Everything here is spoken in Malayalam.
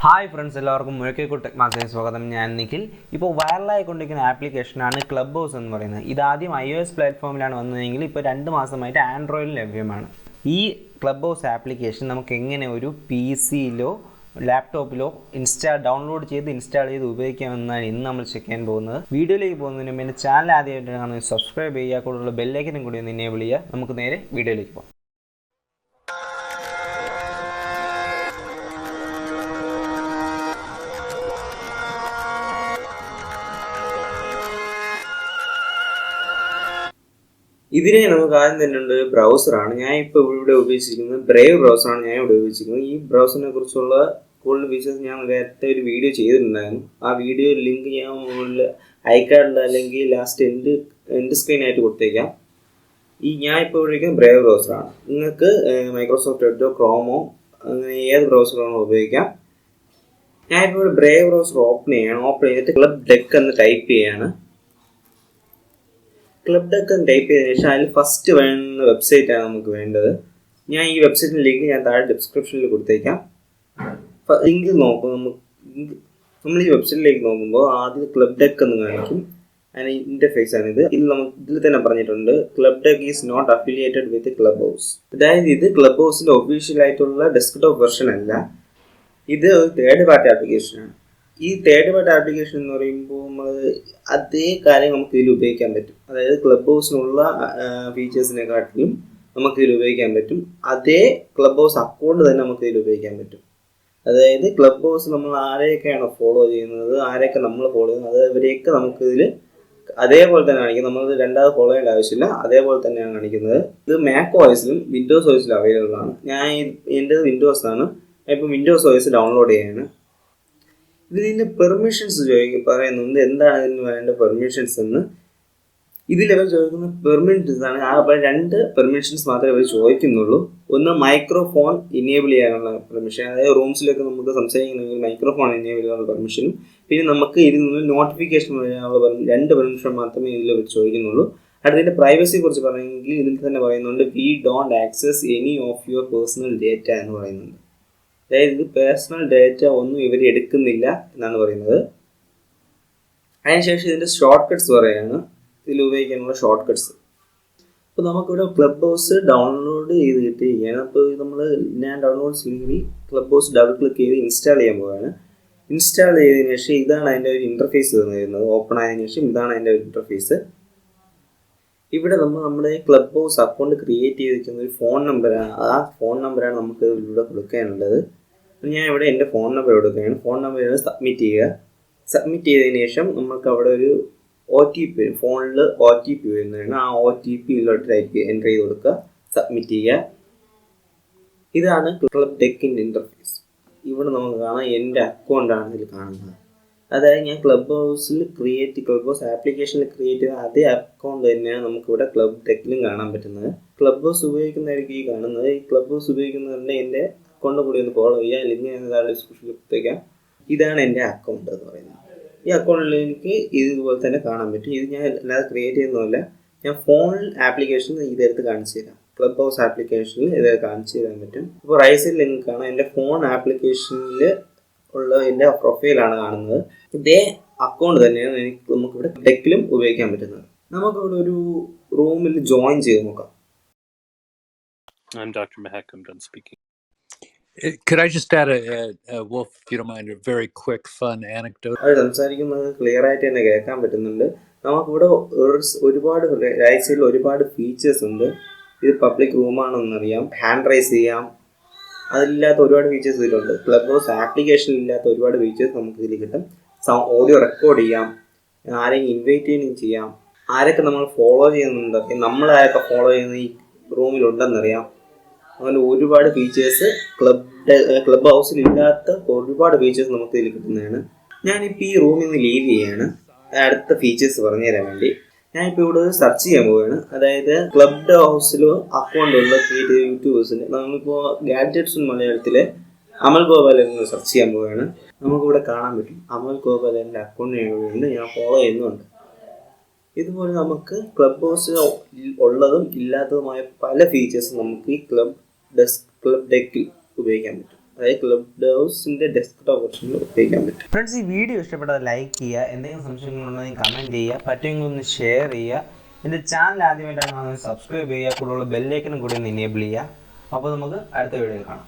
Hi friends, എല്ലാവർക്കും മുഴക്കേക്കോട് ടെക് മാസ്റ്റേഴ്സിലേക്ക് സ്വാഗതം. ഞാൻ നിഖിൽ. ഇപ്പോൾ വൈറലായി കൊണ്ടിരിക്കുന്ന ആപ്ലിക്കേഷനാണ് ക്ലബ്ബൗസ് എന്ന് പറയുന്നത്. ഇത് ആദ്യം iOS പ്ലാറ്റ്ഫോമിലാണ് വന്നതെങ്കിൽ ഇപ്പോൾ 2 മാസമായിട്ട് ആൻഡ്രോയിഡിൽ ലഭ്യമാണ്. ഈ ക്ലബ്ബൗസ് ആപ്ലിക്കേഷൻ നമുക്ക് എങ്ങനെ ഒരു PC-യിലോ ലാപ്ടോപ്പിലോ ഡൗൺലോഡ് ചെയ്ത് ഇൻസ്റ്റാൾ ചെയ്ത് ഉപയോഗിക്കാമെന്നാണ് ഇന്ന് നമ്മൾ ചെക്ക് ചെയ്യാൻ പോകുന്നത്. വീഡിയോയിലേക്ക് പോകുന്നതിന് മുമ്പ് ചാനൽ ആദ്യമായിട്ട് കാണുന്നത് സബ്സ്ക്രൈബ് ചെയ്യുക, കൂടുതലുള്ള ബെല്ലൈക്കനും കൂടി ഒന്ന് എനേബിൾ ചെയ്യുക. നമുക്ക് നേരെ വീഡിയോയിലേക്ക് പോകാം. ഇതിനെ നമുക്ക് ആദ്യം തന്നെ ഉണ്ട് ബ്രൗസറാണ്. ഞാൻ ഇപ്പോൾ ഇവിടെ ഉപയോഗിച്ചിരിക്കുന്നത് ബ്രേവ് ബ്രൗസറാണ്. ഞാൻ ഇവിടെ ഉപയോഗിച്ചിരിക്കുന്നത് ഈ ബ്രൗസറിനെ കുറിച്ചുള്ള കൂടുതൽ ഫീച്ചേഴ്സ് ഞാൻ നേരത്തെ ഒരു വീഡിയോ ചെയ്തിട്ടുണ്ടായിരുന്നു. ആ വീഡിയോ ലിങ്ക് ഞാൻ മുകളിൽ ഐക്കാർഡിൽ അല്ലെങ്കിൽ ലാസ്റ്റ് എൻഡ് സ്ക്രീനായിട്ട് കൊടുത്തേക്കാം. ഞാൻ ഇപ്പോൾ ഉപയോഗിക്കുന്നത് ബ്രേവ് ബ്രൗസറാണ്. നിങ്ങൾക്ക് മൈക്രോസോഫ്റ്റ് എഡോ ക്രോമോ അങ്ങനെ ഏത് ബ്രൗസറാണോ ഉപയോഗിക്കാം. ഞാനിപ്പോൾ ഇവിടെ ബ്രേവ് ബ്രൗസർ ഓപ്പൺ ചെയ്തിട്ട് Clubdeck എന്ന് ടൈപ്പ് ചെയ്യാണ്. Clubdeck ടൈപ്പ് ചെയ്തതിനു ശേഷം അതിൽ ഫസ്റ്റ് വേണ്ട വെബ്സൈറ്റാണ് നമുക്ക് വേണ്ടത്. ഞാൻ ഈ വെബ്സൈറ്റിൻ്റെ ലിങ്ക് ഞാൻ താഴെ ഡിസ്ക്രിപ്ഷനിൽ കൊടുത്തേക്കാം. ലിങ്ക് നമ്മൾ ഈ വെബ്സൈറ്റിലേക്ക് നോക്കുമ്പോൾ ആദ്യം Clubdeck എന്ന് കാണിക്കും. അതിന് ഇൻ്റർഫേസ് ആണിത്. ഇതിൽ തന്നെ പറഞ്ഞിട്ടുണ്ട് Clubdeck is not affiliated with clubhouse. അതായത് ഇത് ക്ലബ്ബൗസിൻ്റെ ഒഫീഷ്യൽ ആയിട്ടുള്ള ഡെസ്ക്ടോപ്പ് വെർഷൻ അല്ല, ഇത് ഒരു തേർഡ് പാർട്ടി ആപ്ലിക്കേഷനാണ്. ഈ തേർഡ് പാർട്ടി ആപ്ലിക്കേഷൻ എന്ന് പറയുമ്പോൾ അതേ കാര്യം നമുക്ക് ഇതിൽ ഉപയോഗിക്കാൻ പറ്റും. അതായത് ക്ലബ്ബൗസിനുള്ള ഫീച്ചേഴ്സിനെക്കാട്ടിലും നമുക്ക് ഇതിൽ ഉപയോഗിക്കാൻ പറ്റും. അതേ ക്ലബ്ബൗസ് അക്കൗണ്ട് തന്നെ നമുക്ക് ഇതിൽ ഉപയോഗിക്കാൻ പറ്റും. അതായത് ക്ലബ്ബൗസ് നമ്മൾ ആരെയൊക്കെയാണ് ഫോളോ ചെയ്യുന്നത്, ആരെയൊക്കെ നമ്മൾ ഫോളോ ചെയ്യുന്നത്, അവരെയൊക്കെ നമുക്കിതിൽ അതേപോലെ തന്നെ കാണിക്കും. നമ്മൾ രണ്ടാമത് ഫോളോ ചെയ്യേണ്ട ആവശ്യമില്ല, അതേപോലെ തന്നെയാണ് കാണിക്കുന്നത്. ഇത് മാക് OSലും വിൻഡോസ് OSലും അവൈലബിൾ ആണ്. എൻ്റെ വിൻഡോസ് ആണ്. ഇപ്പോൾ വിൻഡോസ് OS ഡൗൺലോഡ് ചെയ്യാണ്. ഇതിൻ്റെ പെർമിഷൻസ് പറയുന്നുണ്ട്. എന്താണ് ഇതിന് വേണ്ട പെർമിഷൻസ് എന്ന് ഇതിലവർ ചോദിക്കുന്ന പെർമിഷൻസ് ആണ്. ആ 2 പെർമിഷൻസ് മാത്രമേ അവർ ചോദിക്കുന്നുള്ളൂ. ഒന്ന് മൈക്രോഫോൺ ഇനേബിൾ ചെയ്യാനുള്ള പെർമിഷൻ, അതായത് റൂംസിലൊക്കെ നമുക്ക് സംസാരിക്കണമെങ്കിൽ മൈക്രോഫോൺ ഇനേബിൾ ചെയ്യാനുള്ള പെർമിഷനും, പിന്നെ നമുക്ക് ഇതിൽ നിന്ന് നോട്ടിഫിക്കേഷൻ വരാനുള്ള 2 പെർമിഷൻ മാത്രമേ ഇതിൽ അവർ ചോദിക്കുന്നുള്ളൂ. അടുത്തതിൻ്റെ പ്രൈവസിയെ കുറിച്ച് പറയുമെങ്കിൽ ഇതിൽ തന്നെ പറയുന്നുണ്ട് we don't access any of your personal data എന്ന് പറയുന്നുണ്ട്. അതായത് ഇത് പേഴ്സണൽ ഡേറ്റ ഒന്നും ഇവർ എടുക്കുന്നില്ല എന്നാണ് പറയുന്നത്. അതിനുശേഷം ഇതിൻ്റെ ഷോർട്ട് കട്ട്സ് പറയുകയാണ്, ഇതിൽ ഉപയോഗിക്കാനുള്ള ഷോർട്ട് കട്ട്സ്. അപ്പോൾ നമുക്കിവിടെ ക്ലബ്ബൗസ് ഡൗൺലോഡ് ചെയ്ത് കിട്ടിയിരിക്കുകയാണ്. അപ്പോൾ ഞാൻ ഡൗൺലോഡ് ചെയ്തെങ്കിൽ ക്ലബ്ബൗസ് ഡബിൾ ക്ലിക്ക് ചെയ്ത് ഇൻസ്റ്റാൾ ചെയ്യാൻ പോവുകയാണ്. ഇൻസ്റ്റാൾ ചെയ്തതിന് ശേഷം ഇതാണ് അതിൻ്റെ ഒരു ഇൻ്റർഫേസ് തന്നിരുന്നത്. ഓപ്പൺ ആയതിനു ശേഷം ഇതാണ് അതിൻ്റെ ഒരു ഇൻ്റർഫേസ്. ഇവിടെ നമ്മുടെ ക്ലബ്ബൗസ് അക്കൗണ്ട് ക്രിയേറ്റ് ചെയ്തിരിക്കുന്ന ഒരു ഫോൺ നമ്പറാണ്. ആ ഫോൺ നമ്പറാണ് നമുക്ക് ഇവിടെ കൊടുക്കാനുള്ളത്. ഞാൻ ഇവിടെ എൻ്റെ ഫോൺ നമ്പർ കൊടുക്കുകയാണ്. ഫോൺ നമ്പർ സബ്മിറ്റ് ചെയ്യുക. സബ്മിറ്റ് ചെയ്തതിന് ശേഷം നമുക്ക് അവിടെ ഒരു OTP വരും. ഫോണിൽ OTP വരുന്നതാണ്. ആ OTP ഇതിലോട്ട് എൻ്റർ ചെയ്ത് കൊടുക്കുക, സബ്മിറ്റ് ചെയ്യുക. ഇതാണ് Clubdeckൻ്റെ ഇൻ്റർഫേസ്. ഇവിടെ നമുക്ക് കാണാം എൻ്റെ അക്കൗണ്ടാണ് ഇതിൽ കാണുന്നത്. അതായത് ഞാൻ ക്ലബ്ബൗസ് ആപ്ലിക്കേഷനിൽ ക്രിയേറ്റ് ചെയ്ത അതേ അക്കൗണ്ട് തന്നെയാണ് നമുക്കിവിടെ Clubdeckലും കാണാൻ പറ്റുന്നത്. ക്ലബ്ബൗസ് ഉപയോഗിക്കുന്നതായിരിക്കും ഈ കാണുന്നത്. ഈ ക്ലബ്ബൗസ് ഉപയോഗിക്കുന്നവരുടെ എൻ്റെ അക്കൗണ്ട് കൂടി ഒന്ന് ഫോളോ ചെയ്യുക. ലിങ്ക് ഞാൻ ഡിസ്ക്രിപ്ഷനിൽ കൊടുത്തേക്കാം. ഇതാണ് എൻ്റെ അക്കൗണ്ട് എന്ന് പറയുന്നത്. ഈ അക്കൗണ്ടിൽ എനിക്ക് ഇതുപോലെ തന്നെ കാണാൻ പറ്റും. ഇത് ഞാൻ അല്ലാതെ ക്രിയേറ്റ് ചെയ്യുന്നതല്ല, ഞാൻ ഫോണിൽ ആപ്ലിക്കേഷനിൽ ഇതെടുത്ത് കാണിച്ചു തരാം. ക്ലബ്ബൗസ് ആപ്ലിക്കേഷനിൽ ഇതെടുത്ത് കാണിച്ചു തരാൻ പറ്റും. ഇപ്പോൾ റൈറ്റ് സൈഡിൽ നിങ്ങൾക്ക് കാണാം എൻ്റെ ഫോൺ ആപ്ലിക്കേഷനിൽ ഉള്ള എൻ്റെ പ്രൊഫൈലാണ് കാണുന്നത്. ഇതേ അക്കൗണ്ട് തന്നെയാണ് നമുക്കിവിടെ ഡെക്കിലും ഉപയോഗിക്കാൻ പറ്റുന്നത്. നമുക്കിവിടെ ഒരു റൂമിൽ ജോയിൻ ചെയ്ത് നോക്കാം. I'm Dr. Mahak. I'm done speaking. Could I just add a Wolf, if you don't mind, a very quick, fun anecdote? അത് സംസാരിക്കുന്നത് ക്ലിയർ ആയിട്ട് തന്നെ കേൾക്കാൻ പറ്റുന്നുണ്ട്. നമുക്കിവിടെ ഒരുപാട് റൈറ്റ് സൈഡിൽ ഒരുപാട് ഫീച്ചേഴ്സ് ഉണ്ട്. ഇത് പബ്ലിക് റൂമാണെന്നറിയാം, ഹാൻഡ് റൈസ് ചെയ്യാം, അതിലില്ലാത്ത ഒരുപാട് ഫീച്ചേഴ്സ് ഇതിലുണ്ട്. ക്ലബ്ബൗസ് ആപ്ലിക്കേഷനിൽ ഇല്ലാത്ത ഒരുപാട് ഫീച്ചേഴ്സ് നമുക്ക് ഇതിൽ കിട്ടും. ഓഡിയോ റെക്കോർഡ് ചെയ്യാം, ആരെങ്കിലും ഇൻവൈറ്റ് ചെയ്യുകയും ചെയ്യാം, ആരൊക്കെ നമ്മൾ ഫോളോ ചെയ്യുന്നുണ്ട്, നമ്മളാരൊക്കെ ഫോളോ ചെയ്യുന്ന ഈ റൂമിലുണ്ടെന്നറിയാം. അങ്ങനെ ഒരുപാട് ഫീച്ചേഴ്സ് ക്ലബ് ഹൗസിൽ ഇല്ലാത്ത ഒരുപാട് ഫീച്ചേഴ്സ് നമുക്ക് ഇതിൽ കിട്ടുന്നതാണ്. ഞാനിപ്പോൾ ഈ റൂമിൽ നിന്ന് ലീവ് ചെയ്യാണ് അടുത്ത ഫീച്ചേഴ്സ് പറഞ്ഞു തരാൻ വേണ്ടി. ഞാനിപ്പോൾ ഇവിടെ സെർച്ച് ചെയ്യാൻ പോവുകയാണ്. അതായത് ക്ലബ് ഹൗസിൽ അക്കൗണ്ടുള്ള ക്രിയേറ്റ് ചെയ്ത യൂട്യൂബേഴ്സിന് നമ്മളിപ്പോൾ ഗാഡ്ജറ്റ്സ് മലയാളത്തിൽ അമൽ ഗോപാലൻ സെർച്ച് ചെയ്യാൻ പോവുകയാണ്. നമുക്കിവിടെ കാണാൻ പറ്റും അമൽ ഗോപാലൻ്റെ അക്കൗണ്ട് ഞാൻ ഫോളോ ചെയ്യുന്നുണ്ട്. ഇതുപോലെ നമുക്ക് ക്ലബ് ഹൗസിൽ ഉള്ളതും ഇല്ലാത്തതുമായ പല ഫീച്ചേഴ്സും നമുക്ക് ഈ Clubdeck ഉപയോഗിക്കാൻ പറ്റും. അതായത് ക്ലബ് ഹൗസിൻ്റെ ഡെസ്ക്ടോപ്പ് ഓപ്ഷനിൽ ഉപയോഗിക്കാൻ പറ്റും. ഫ്രണ്ട്സ്, ഈ വീഡിയോ ഇഷ്ടപ്പെട്ടത് ലൈക്ക് ചെയ്യുക, എന്തെങ്കിലും സംശയങ്ങളുണ്ടെങ്കിൽ കമൻറ്റ് ചെയ്യുക, പറ്റുമെങ്കിൽ ഒന്ന് ഷെയർ ചെയ്യുക. എൻ്റെ ചാനൽ ആദ്യമായിട്ടാണ് സബ്സ്ക്രൈബ് ചെയ്യുക, കൂടുതലുള്ള ബെല്ലൈക്കനും കൂടി ഒന്ന് എനേബിൾ ചെയ്യുക. അപ്പോൾ നമുക്ക് അടുത്ത വീഡിയോയിൽ കാണാം.